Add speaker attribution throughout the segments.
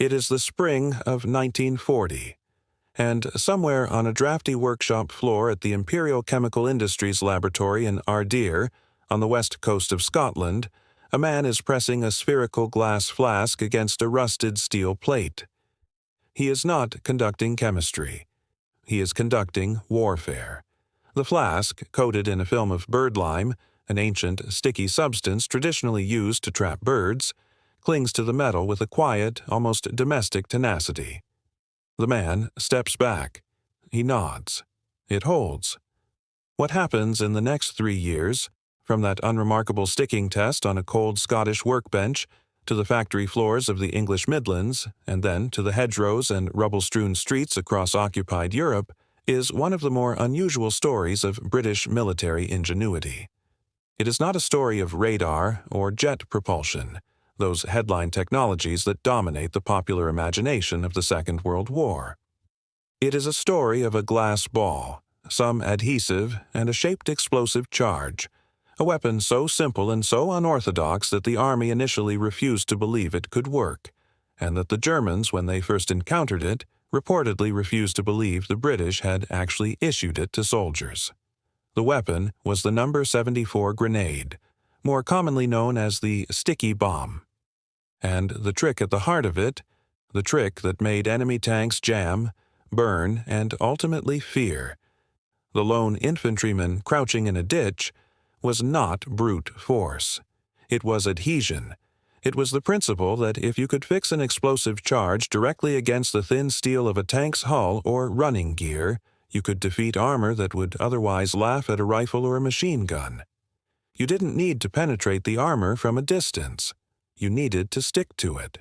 Speaker 1: It is the spring of 1940, and somewhere on a drafty workshop floor at the Imperial Chemical Industries laboratory in Ardeer, on the west coast of Scotland, a man is pressing a spherical glass flask against a rusted steel plate. He is not conducting chemistry. He is conducting warfare. The flask, coated in a film of birdlime, an ancient, sticky substance traditionally used to trap birds, clings to the metal with a quiet, almost domestic tenacity. The man steps back. He nods. It holds. What happens in the next 3 years, from that unremarkable sticking test on a cold Scottish workbench to the factory floors of the English Midlands, and then to the hedgerows and rubble-strewn streets across occupied Europe, is one of the more unusual stories of British military ingenuity. It is not a story of radar or jet propulsion, those headline technologies that dominate the popular imagination of the Second World War. It is a story of a glass ball, some adhesive, and a shaped explosive charge, a weapon so simple and so unorthodox that the Army initially refused to believe it could work, and that the Germans, when they first encountered it, reportedly refused to believe the British had actually issued it to soldiers. The weapon was the No. 74 grenade, more commonly known as the sticky bomb. And the trick at the heart of it, the trick that made enemy tanks jam, burn, and ultimately fear, the lone infantryman crouching in a ditch, was not brute force. It was adhesion. It was the principle that if you could fix an explosive charge directly against the thin steel of a tank's hull or running gear, you could defeat armor that would otherwise laugh at a rifle or a machine gun. You didn't need to penetrate the armor from a distance. You needed to stick to it.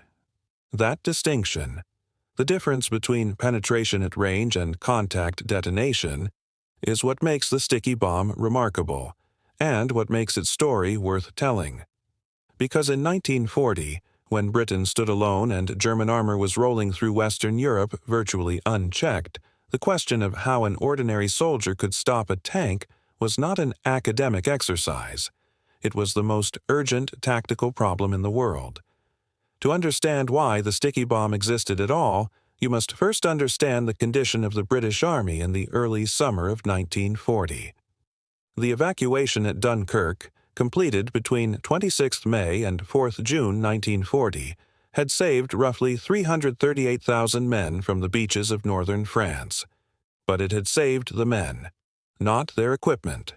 Speaker 1: That distinction, the difference between penetration at range and contact detonation, is what makes the sticky bomb remarkable, and what makes its story worth telling. Because in 1940, when Britain stood alone and German armor was rolling through Western Europe virtually unchecked, the question of how an ordinary soldier could stop a tank was not an academic exercise. It was the most urgent tactical problem in the world. To understand why the sticky bomb existed at all, you must first understand the condition of the British Army in the early summer of 1940. The evacuation at Dunkirk, completed between 26 May and 4 June 1940, had saved roughly 338,000 men from the beaches of northern France. But it had saved the men, not their equipment.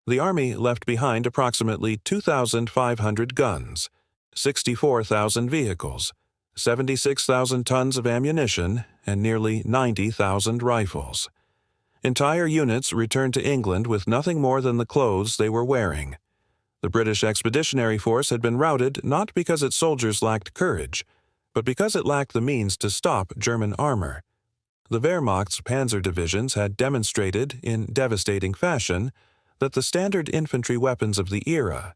Speaker 1: The Army left behind approximately 2,500 guns, 64,000 vehicles, 76,000 tons of ammunition, and nearly 90,000 rifles. Entire units returned to England with nothing more than the clothes they were wearing. The British Expeditionary Force had been routed not because its soldiers lacked courage, but because it lacked the means to stop German armor. The Wehrmacht's panzer divisions had demonstrated, in devastating fashion, that the standard infantry weapons of the era,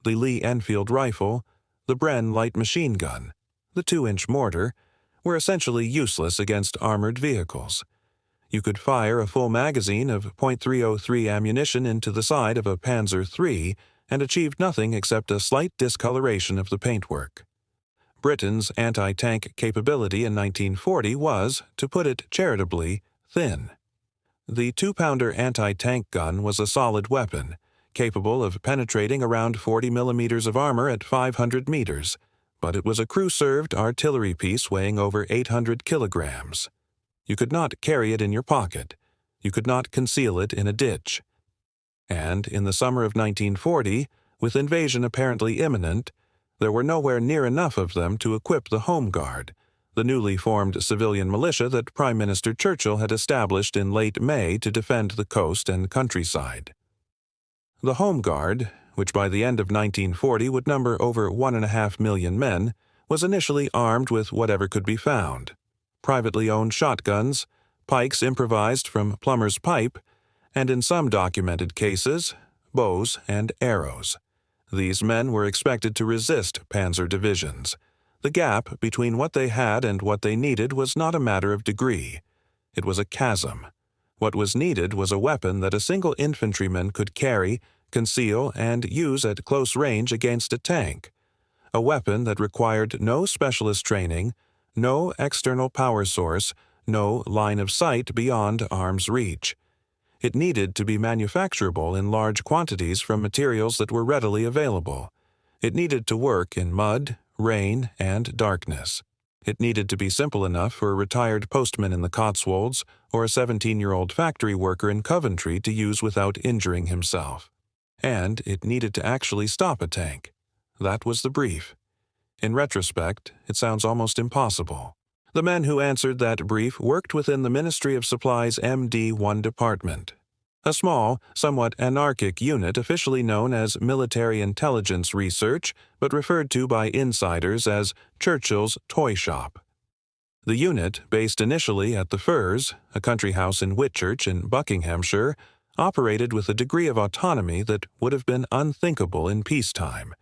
Speaker 1: the Lee Enfield rifle, the Bren light machine gun, the 2-inch mortar, were essentially useless against armored vehicles. You could fire a full magazine of .303 ammunition into the side of a Panzer III and achieve nothing except a slight discoloration of the paintwork. Britain's anti-tank capability in 1940 was, to put it charitably, thin. The 2-pounder anti-tank gun was a solid weapon, capable of penetrating around 40 millimeters of armor at 500 meters, but it was a crew-served artillery piece weighing over 800 kilograms. You could not carry it in your pocket. You could not conceal it in a ditch. And in the summer of 1940, with invasion apparently imminent, there were nowhere near enough of them to equip the Home Guard, the newly formed civilian militia that Prime Minister Churchill had established in late May to defend the coast and countryside. The Home Guard, which by the end of 1940 would number over 1.5 million men, was initially armed with whatever could be found: privately owned shotguns, pikes improvised from plumber's pipe, and in some documented cases, bows and arrows. These men were expected to resist panzer divisions. The gap between what they had and what they needed was not a matter of degree. It was a chasm. What was needed was a weapon that a single infantryman could carry, conceal, and use at close range against a tank. a weapon that required no specialist training, no external power source, no line of sight beyond arm's reach. It needed to be manufacturable in large quantities from materials that were readily available. It needed to work in mud, rain, and darkness. It needed to be simple enough for a retired postman in the Cotswolds or a 17-year-old factory worker in Coventry to use without injuring himself. And it needed to actually stop a tank. That was the brief. In retrospect, it sounds almost impossible. The men who answered that brief worked within the Ministry of Supply's MD-1 department, a small, somewhat anarchic unit officially known as Military Intelligence Research, but referred to by insiders as Churchill's Toy Shop. The unit, based initially at the Firs, a country house in Whitchurch in Buckinghamshire, operated with a degree of autonomy that would have been unthinkable in peacetime.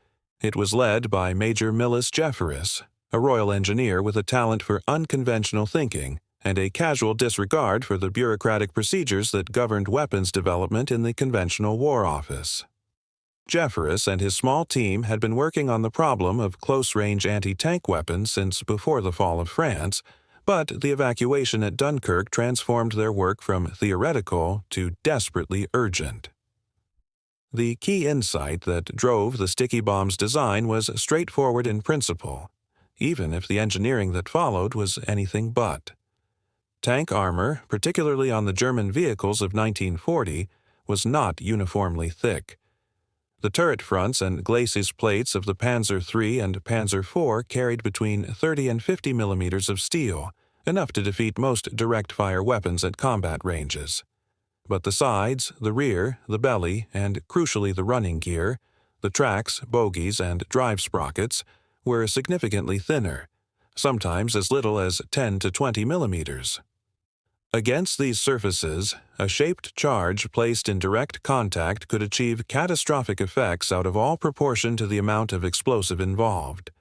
Speaker 1: It was led by Major Millis Jefferis, a Royal Engineer with a talent for unconventional thinking and a casual disregard for the bureaucratic procedures that governed weapons development in the Conventional War Office. Jefferis and his small team had been working on the problem of close-range anti-tank weapons since before the fall of France, but the evacuation at Dunkirk transformed their work from theoretical to desperately urgent. The key insight that drove the sticky bomb's design was straightforward in principle, even if the engineering that followed was anything but. Tank armor, particularly on the German vehicles of 1940, was not uniformly thick. The turret fronts and glacis plates of the Panzer III and Panzer IV carried between 30 and 50 millimeters of steel, enough to defeat most direct-fire weapons at combat ranges. But the sides, the rear, the belly, and crucially the running gear, the tracks, bogies, and drive sprockets, were significantly thinner, sometimes as little as 10 to 20 millimeters. Against these surfaces, a shaped charge placed in direct contact could achieve catastrophic effects out of all proportion to the amount of explosive involved.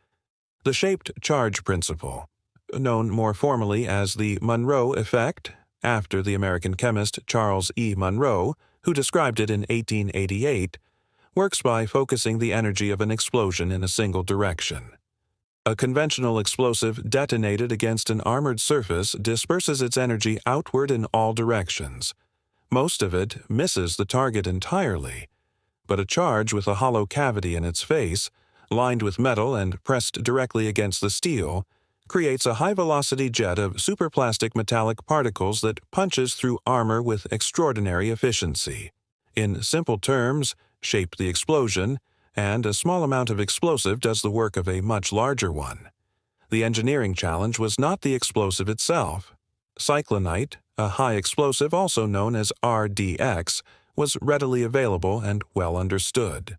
Speaker 1: The shaped charge principle, known more formally as the Monroe effect, after the American chemist Charles E. Monroe, who described it in 1888, works by focusing the energy of an explosion in a single direction. A conventional explosive detonated against an armored surface disperses its energy outward in all directions. Most of it misses the target entirely, but a charge with a hollow cavity in its face, lined with metal and pressed directly against the steel, creates a high-velocity jet of superplastic metallic particles that punches through armor with extraordinary efficiency. In simple terms, shape the explosion, and a small amount of explosive does the work of a much larger one. The engineering challenge was not the explosive itself. Cyclonite, a high explosive also known as RDX, was readily available and well understood.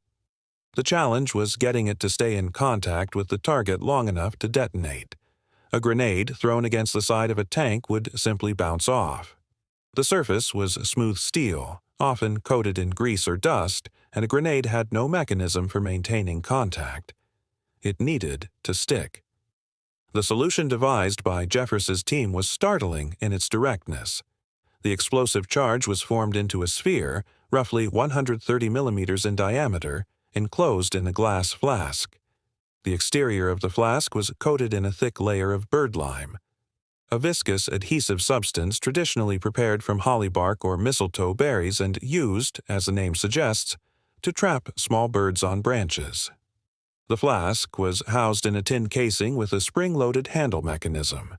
Speaker 1: The challenge was getting it to stay in contact with the target long enough to detonate. A grenade thrown against the side of a tank would simply bounce off. The surface was smooth steel, often coated in grease or dust, and a grenade had no mechanism for maintaining contact. It needed to stick. The solution devised by Jeffers's team was startling in its directness. The explosive charge was formed into a sphere, roughly 130 millimeters in diameter, enclosed in a glass flask. The exterior of the flask was coated in a thick layer of birdlime, a viscous adhesive substance traditionally prepared from holly bark or mistletoe berries and used, as the name suggests, to trap small birds on branches. The flask was housed in a tin casing with a spring-loaded handle mechanism.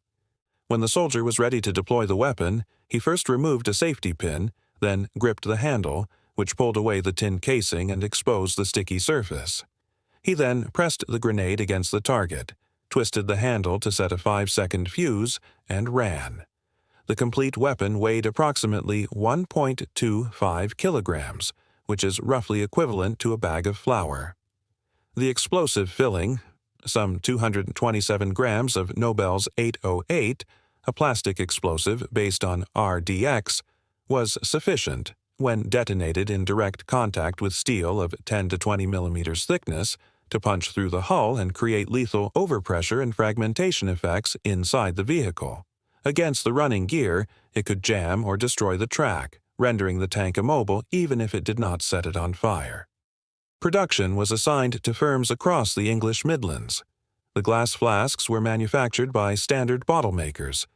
Speaker 1: When the soldier was ready to deploy the weapon, he first removed a safety pin, then gripped the handle, which pulled away the tin casing and exposed the sticky surface. He then pressed the grenade against the target, twisted the handle to set a 5-second fuse, and ran. The complete weapon weighed approximately 1.25 kilograms, which is roughly equivalent to a bag of flour. The explosive filling, some 227 grams of Nobel's 808, a plastic explosive based on RDX, was sufficient, when detonated in direct contact with steel of 10 to 20 millimeters thickness, to punch through the hull and create lethal overpressure and fragmentation effects inside the vehicle. Against the running gear, it could jam or destroy the track, rendering the tank immobile even if it did not set it on fire. Production was assigned to firms across the English Midlands. The glass flasks were manufactured by standard bottle makers.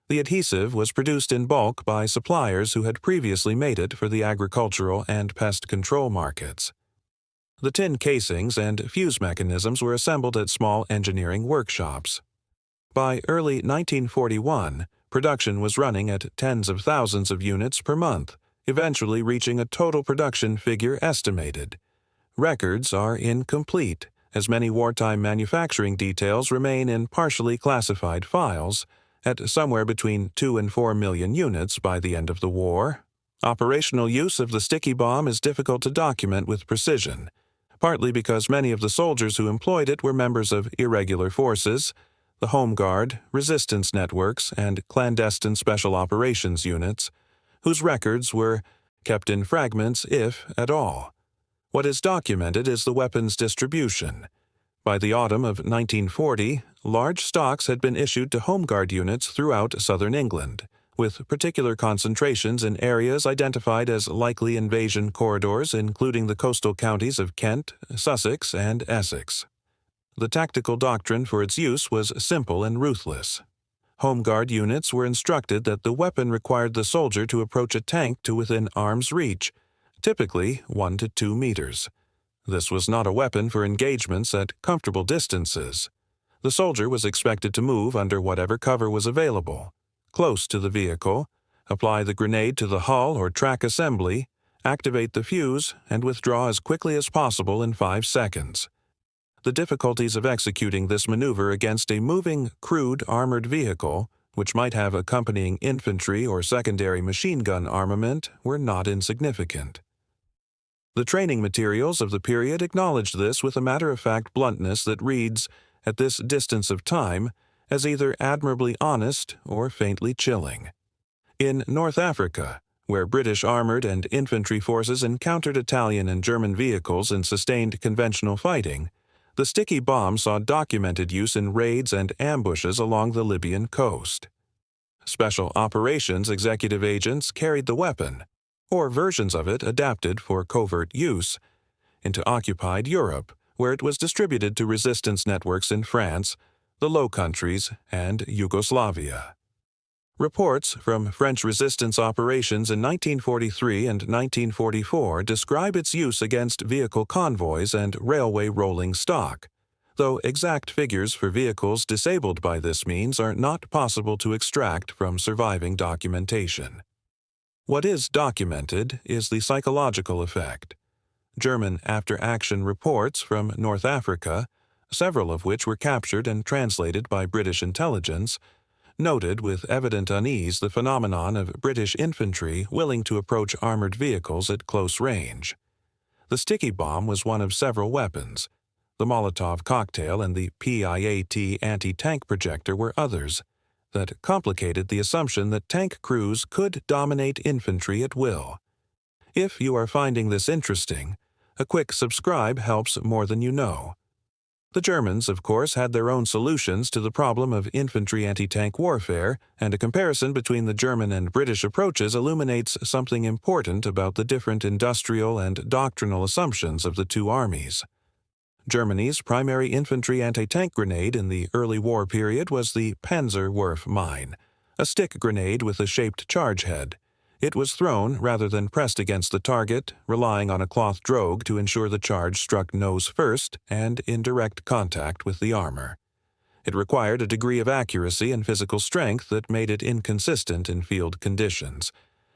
Speaker 1: The adhesive was produced in bulk by suppliers who had previously made it for the agricultural and pest control markets. The tin casings and fuse mechanisms were assembled at small engineering workshops. By early 1941, production was running at tens of thousands of units per month, eventually reaching a total production figure estimated. Records are incomplete, as many wartime manufacturing details remain in partially classified files, at somewhere between 2 and 4 million units by the end of the war. Operational use of the sticky bomb is difficult to document with precision, partly because many of the soldiers who employed it were members of irregular forces, the Home Guard, resistance networks, and clandestine special operations units, whose records were kept in fragments, if at all. What is documented is the weapon's distribution. By the autumn of 1940, large stocks had been issued to Home Guard units throughout southern England, with particular concentrations in areas identified as likely invasion corridors, including the coastal counties of Kent, Sussex, and Essex. The tactical doctrine for its use was simple and ruthless. Home Guard units were instructed that the weapon required the soldier to approach a tank to within arm's reach, typically 1 to 2 meters. This was not a weapon for engagements at comfortable distances. The soldier was expected to move under whatever cover was available, close to the vehicle, apply the grenade to the hull or track assembly, activate the fuse, and withdraw as quickly as possible in 5 seconds. The difficulties of executing this maneuver against a moving, crude armored vehicle, which might have accompanying infantry or secondary machine gun armament, were not insignificant. The training materials of the period acknowledge this with a matter-of-fact bluntness that reads, at this distance of time, as either admirably honest or faintly chilling. In North Africa, where British armored and infantry forces encountered Italian and German vehicles and sustained conventional fighting, the sticky bomb saw documented use in raids and ambushes along the Libyan coast. Special operations executive agents carried the weapon, or versions of it adapted for covert use, into occupied Europe, where it was distributed to resistance networks in France, the Low Countries, and Yugoslavia. Reports from French resistance operations in 1943 and 1944 describe its use against vehicle convoys and railway rolling stock, though exact figures for vehicles disabled by this means are not possible to extract from surviving documentation. What is documented is the psychological effect. German after-action reports from North Africa, several of which were captured and translated by British intelligence, noted with evident unease the phenomenon of British infantry willing to approach armored vehicles at close range. The sticky bomb was one of several weapons. The Molotov cocktail and the PIAT anti-tank projector were others that complicated the assumption that tank crews could dominate infantry at will. If you are finding this interesting, a quick subscribe helps more than you know. The Germans, of course, had their own solutions to the problem of infantry anti-tank warfare, and a comparison between the German and British approaches illuminates something important about the different industrial and doctrinal assumptions of the two armies. Germany's primary infantry anti-tank grenade in the early war period was the Panzerwerf mine, a stick grenade with a shaped charge head. It was thrown rather than pressed against the target, relying on a cloth drogue to ensure the charge struck nose first and in direct contact with the armor. It required a degree of accuracy and physical strength that made it inconsistent in field conditions,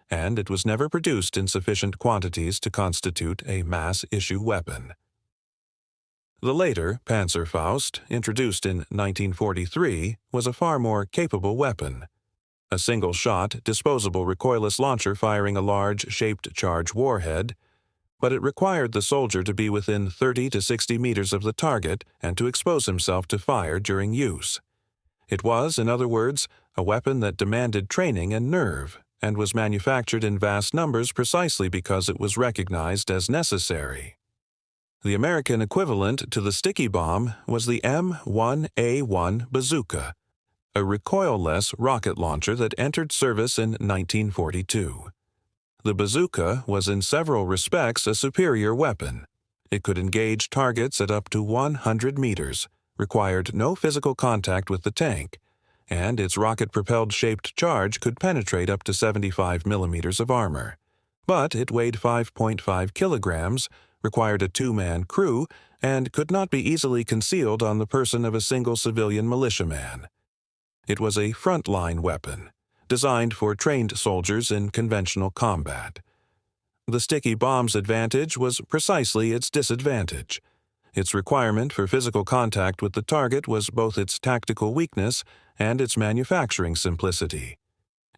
Speaker 1: and it was never produced in sufficient quantities to constitute a mass-issue weapon. The later Panzerfaust, introduced in 1943, was a far more capable weapon. A single-shot, disposable recoilless launcher firing a large, shaped charge warhead, but it required the soldier to be within 30 to 60 meters of the target and to expose himself to fire during use. It was, in other words, a weapon that demanded training and nerve, and was manufactured in vast numbers precisely because it was recognized as necessary. The American equivalent to the sticky bomb was the M1A1 bazooka, a recoilless rocket launcher that entered service in 1942. The bazooka was in several respects a superior weapon. It could engage targets at up to 100 meters, required no physical contact with the tank, and its rocket-propelled shaped charge could penetrate up to 75 millimeters of armor. But it weighed 5.5 kilograms, required a two-man crew, and could not be easily concealed on the person of a single civilian militiaman. It was a frontline weapon, designed for trained soldiers in conventional combat. The sticky bomb's advantage was precisely its disadvantage. Its requirement for physical contact with the target was both its tactical weakness and its manufacturing simplicity.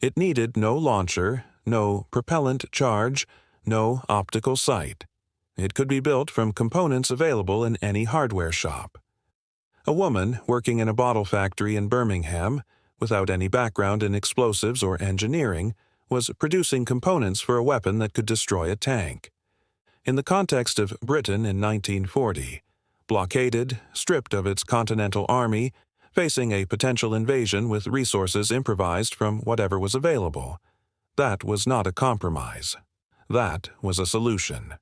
Speaker 1: It needed no launcher, no propellant charge, no optical sight. It could be built from components available in any hardware shop. A woman working in a bottle factory in Birmingham, without any background in explosives or engineering, was producing components for a weapon that could destroy a tank. In the context of Britain in 1940, blockaded, stripped of its continental army, facing a potential invasion with resources improvised from whatever was available, that was not a compromise. That was a solution.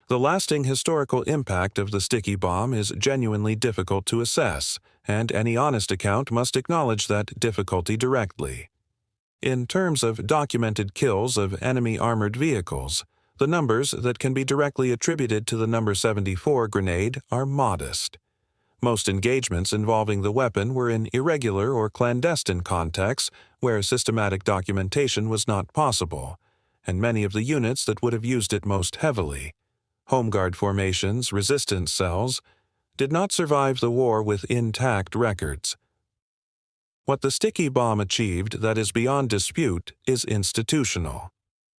Speaker 1: The lasting historical impact of the sticky bomb is genuinely difficult to assess, and any honest account must acknowledge that difficulty directly. In terms of documented kills of enemy armored vehicles, the numbers that can be directly attributed to the number 74 grenade are modest. Most engagements involving the weapon were in irregular or clandestine contexts where systematic documentation was not possible, and many of the units that would have used it most heavily, Home Guard formations, resistance cells, did not survive the war with intact records. What the sticky bomb achieved that is beyond dispute is institutional.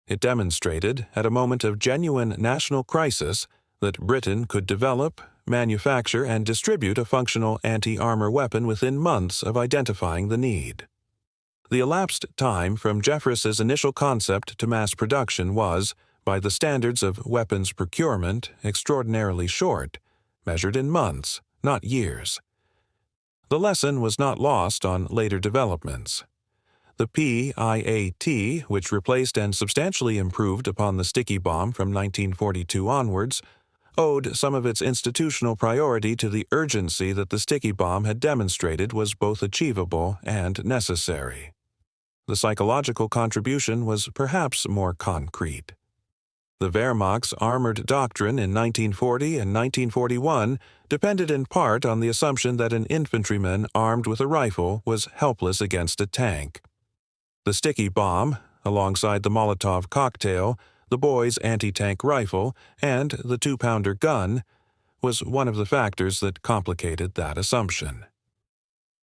Speaker 1: It demonstrated, at a moment of genuine national crisis, that Britain could develop, manufacture, and distribute a functional anti-armor weapon within months of identifying the need. The elapsed time from Jeffress's initial concept to mass production was, by the standards of weapons procurement, extraordinarily short, measured in months, not years. The lesson was not lost on later developments. The PIAT, which replaced and substantially improved upon the sticky bomb from 1942 onwards, owed some of its institutional priority to the urgency that the sticky bomb had demonstrated was both achievable and necessary. The psychological contribution was perhaps more concrete. The Wehrmacht's armored doctrine in 1940 and 1941 depended in part on the assumption that an infantryman armed with a rifle was helpless against a tank. The sticky bomb, alongside the Molotov cocktail, the boy's anti-tank rifle, and the 2-pounder gun, was one of the factors that complicated that assumption.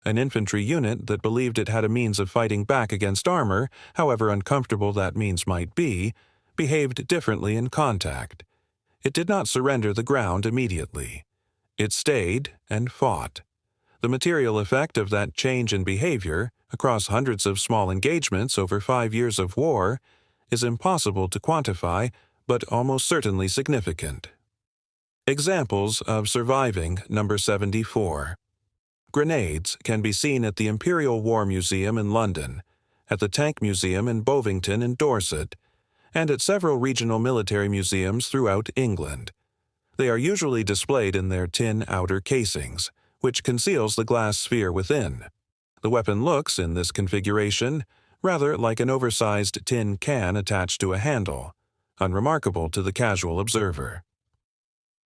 Speaker 1: An infantry unit that believed it had a means of fighting back against armor, however uncomfortable that means might be, behaved differently in contact. It did not surrender the ground immediately. It stayed and fought. The material effect of that change in behavior, across hundreds of small engagements over 5 years of war, is impossible to quantify, but almost certainly significant. Examples of surviving number 74. Grenades can be seen at the Imperial War Museum in London, at the Tank Museum in Bovington in Dorset, and at several regional military museums throughout England. They are usually displayed in their tin outer casings, which conceals the glass sphere within. The weapon looks, in this configuration, rather like an oversized tin can attached to a handle, unremarkable to the casual observer.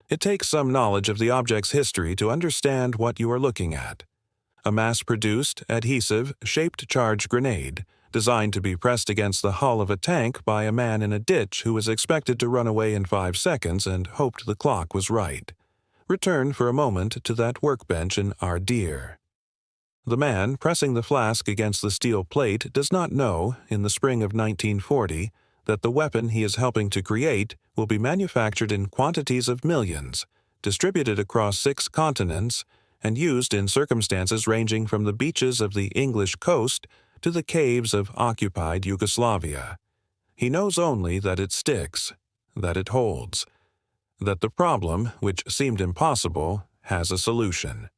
Speaker 1: It takes some knowledge of the object's history to understand what you are looking at. A mass-produced, adhesive, shaped charge grenade, designed to be pressed against the hull of a tank by a man in a ditch who was expected to run away in 5 seconds and hoped the clock was right. Return for a moment to that workbench in Ardeer. The man pressing the flask against the steel plate does not know, in the spring of 1940, that the weapon he is helping to create will be manufactured in quantities of millions, distributed across 6 continents, and used in circumstances ranging from the beaches of the English coast to the caves of occupied Yugoslavia. He knows only that it sticks, that it holds, that the problem, which seemed impossible, has a solution.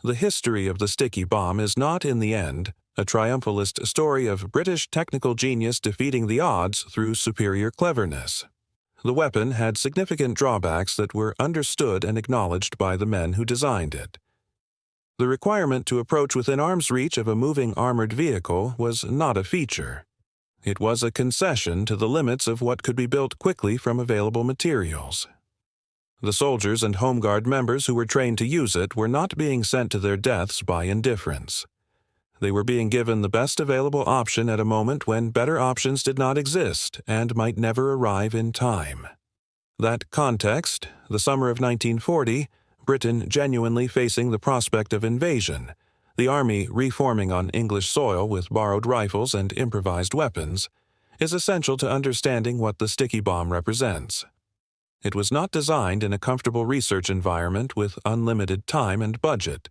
Speaker 1: The history of the sticky bomb is not, in the end, a triumphalist story of British technical genius defeating the odds through superior cleverness. the weapon had significant drawbacks that were understood and acknowledged by the men who designed it. The requirement to approach within arm's reach of a moving armored vehicle was not a feature. It was a concession to the limits of what could be built quickly from available materials. The soldiers and Home Guard members who were trained to use it were not being sent to their deaths by indifference. They were being given the best available option at a moment when better options did not exist and might never arrive in time. That context, the summer of 1940, Britain genuinely facing the prospect of invasion, the army reforming on English soil with borrowed rifles and improvised weapons, is essential to understanding what the sticky bomb represents. It was not designed in a comfortable research environment with unlimited time and budget.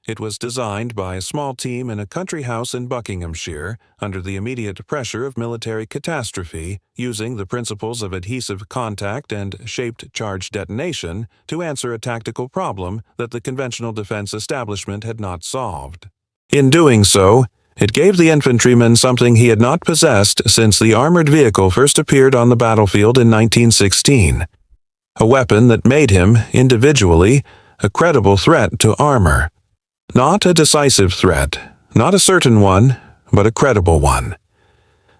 Speaker 1: It was designed by a small team in a country house in Buckinghamshire under the immediate pressure of military catastrophe, using the principles of adhesive contact and shaped charge detonation to answer a tactical problem that the conventional defense establishment had not solved. In doing so, it gave the infantryman something he had not possessed since the armored vehicle first appeared on the battlefield in 1916. A weapon that made him, individually, a credible threat to armor. Not a decisive threat, not a certain one, but a credible one.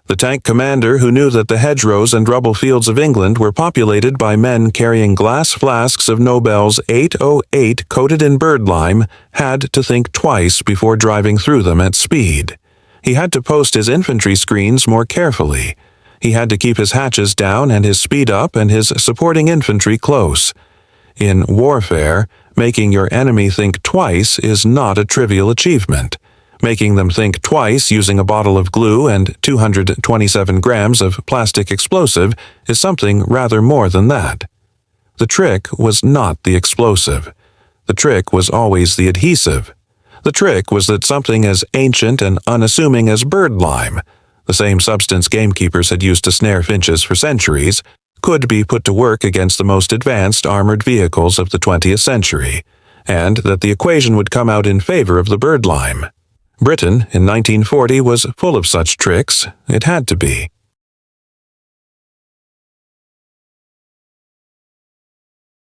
Speaker 1: The tank commander who knew that the hedgerows and rubble fields of England were populated by men carrying glass flasks of Nobel's 808 coated in birdlime had to think twice before driving through them at speed. He had to post his infantry screens more carefully. He had to keep his hatches down and his speed up and his supporting infantry close. In warfare, making your enemy think twice is not a trivial achievement. Making them think twice using a bottle of glue and 227 grams of plastic explosive is something rather more than that. The trick was not the explosive. The trick was always the adhesive. The trick was that something as ancient and unassuming as birdlime, the same substance gamekeepers had used to snare finches for centuries, could be put to work against the most advanced armored vehicles of the 20th century, and that the equation would come out in favor of the birdlime. Britain, in 1940, was full of such tricks. It had to be.